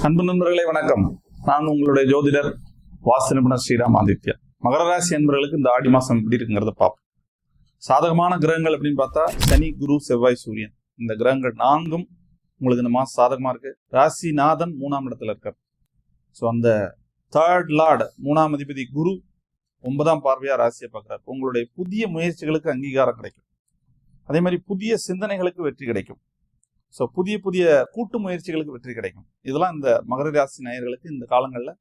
அன்பு நண்பர்களே வணக்கம். நான் உங்களுடைய ஜோதிடர் வாஸ்து நிபுணர் ஸ்ரீராம் ஆதித்யா. மகர ராசி அன்பர்களுக்கு இந்த ஆடி மாசம் எப்படி இருக்குங்கிறத பார்ப்போம். சாதகமான கிரகங்கள் அப்படின்னு பார்த்தா சனி, குரு, செவ்வாய், சூரியன், இந்த கிரகங்கள் 4ம் உங்களுக்கு இந்த மாசம் சாதகமா இருக்கு. ராசிநாதன் 3ஆம் இடத்துல இருக்கார். ஸோ அந்த தேர்ட் லார்டு 3ஆம் அதிபதி குரு 9ஆம் பார்வையா ராசியை பார்க்கிறார். உங்களுடைய புதிய முயற்சிகளுக்கு அங்கீகாரம் கிடைக்கும். அதே மாதிரி புதிய சிந்தனைகளுக்கு வெற்றி கிடைக்கும். ஸோ புதிய புதிய கூட்டு முயற்சிகளுக்கு வெற்றி கிடைக்கும். இதெல்லாம் இந்த மகர ராசி நேயர்களுக்கு இந்த காலங்களில்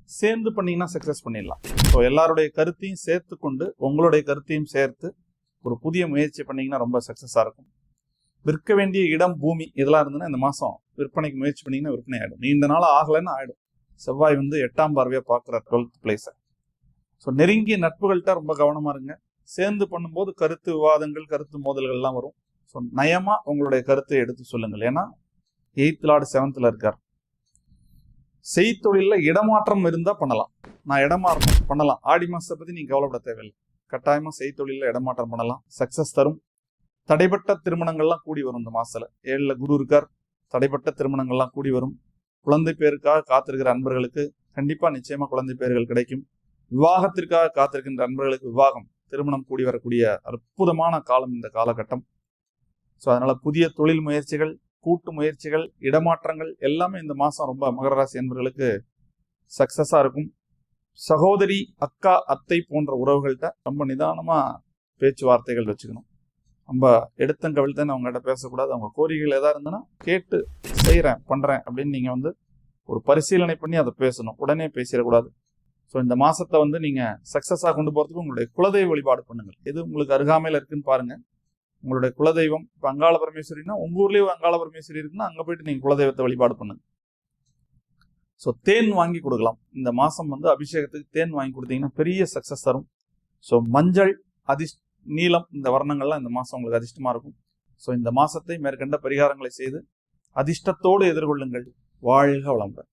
சேர்ந்து பண்ணீங்கன்னா சக்ஸஸ் பண்ணிடலாம். ஸோ எல்லாருடைய கருத்தையும் சேர்த்து கொண்டு உங்களுடைய கருத்தையும் சேர்த்து ஒரு புதிய முயற்சி பண்ணீங்கன்னா ரொம்ப சக்ஸஸாக இருக்கும். விற்க வேண்டிய இடம், பூமி இதெல்லாம் இருந்ததுன்னா இந்த மாதம் விற்பனைக்கு முயற்சி பண்ணிங்கன்னா விற்பனை ஆகிடும். நீண்ட நாள் ஆகலைன்னு ஆகிடும். செவ்வாய் 8ஆம் பார்வையாக பார்க்குற 12th பிளேஸை. ஸோ நெருங்கிய நட்புகள்கிட்ட ரொம்ப கவனமாக இருங்க. சேர்ந்து பண்ணும்போது கருத்து விவாதங்கள், கருத்து மோதல்கள்லாம் வரும். ஸோ நயமா உங்களுடைய கருத்தை எடுத்து சொல்லுங்கள். ஏன்னா 8th லார்டு 7th இருக்கார். செய்தொழிலில் இடமாற்றம் இருந்தால் பண்ணலாம். நான் இடமாற்றம் பண்ணலாம். ஆடி மாசத்தை பற்றி நீங்கள் கவலைப்பட தேவையில்லை. கட்டாயமாக செய்தொழிலில் இடமாற்றம் பண்ணலாம். சக்ஸஸ் தரும். தடைப்பட்ட திருமணங்கள்லாம் கூடி வரும். இந்த மாசத்துல 7ல் குரு இருக்கார். தடைப்பட்ட திருமணங்கள்லாம் கூடி வரும். குழந்தை பேருக்காக காத்திருக்கிற அன்பர்களுக்கு கண்டிப்பாக நிச்சயமாக குழந்தை பேர்கள் கிடைக்கும். விவாகத்திற்காக காத்திருக்கின்ற அன்பர்களுக்கு விவாகம், திருமணம் கூடி வரக்கூடிய அற்புதமான காலம் இந்த காலகட்டம். ஸோ அதனால புதிய தொழில் முயற்சிகள், கூட்டு முயற்சிகள், இடமாற்றங்கள் எல்லாமே இந்த மாதம் ரொம்ப மகர ராசி என்பவர்களுக்கு சக்ஸஸாக இருக்கும். சகோதரி, அக்கா, அத்தை போன்ற உறவுகள்கிட்ட ரொம்ப நிதானமாக பேச்சுவார்த்தைகள் வச்சுக்கணும். நம்ம எடுத்தங்கவிழ்த்தேன்னு அவங்ககிட்ட பேசக்கூடாது. அவங்க கோரிக்கைகள் எதாக இருந்ததுன்னா கேட்டு செய்கிறேன், பண்ணுறேன் அப்படின்னு நீங்கள் ஒரு பரிசீலனை பண்ணி அதை பேசணும். உடனே பேசிடக்கூடாது. ஸோ இந்த மாதத்தை நீங்கள் சக்ஸஸாக கொண்டு போகிறதுக்கு உங்களுடைய குலதெய்வ வழிபாடு பண்ணுங்கள். எது உங்களுக்கு அருகாமையில் இருக்குன்னு பாருங்கள். உங்களுடைய குலதெய்வம் இப்போ அங்காள பரமேஸ்வரினா உங்கள் ஊர்லேயும் அங்காள பரமேஸ்வரி இருக்குன்னா அங்கே போயிட்டு நீங்கள் குலதெய்வத்தை வழிபாடு பண்ணுங்க. ஸோ தேன் வாங்கி கொடுக்கலாம். இந்த மாதம் அபிஷேகத்துக்கு தேன் வாங்கி கொடுத்தீங்கன்னா பெரிய சக்ஸஸ் தரும். ஸோ மஞ்சள், நீலம், இந்த வர்ணங்கள்லாம் இந்த மாதம் உங்களுக்கு அதிர்ஷ்டமாக இருக்கும். ஸோ இந்த மாதத்தை மேற்கண்ட பரிகாரங்களை செய்து அதிர்ஷ்டத்தோடு எதிர்கொள்ளுங்கள். வாழ்க வளமுடன்.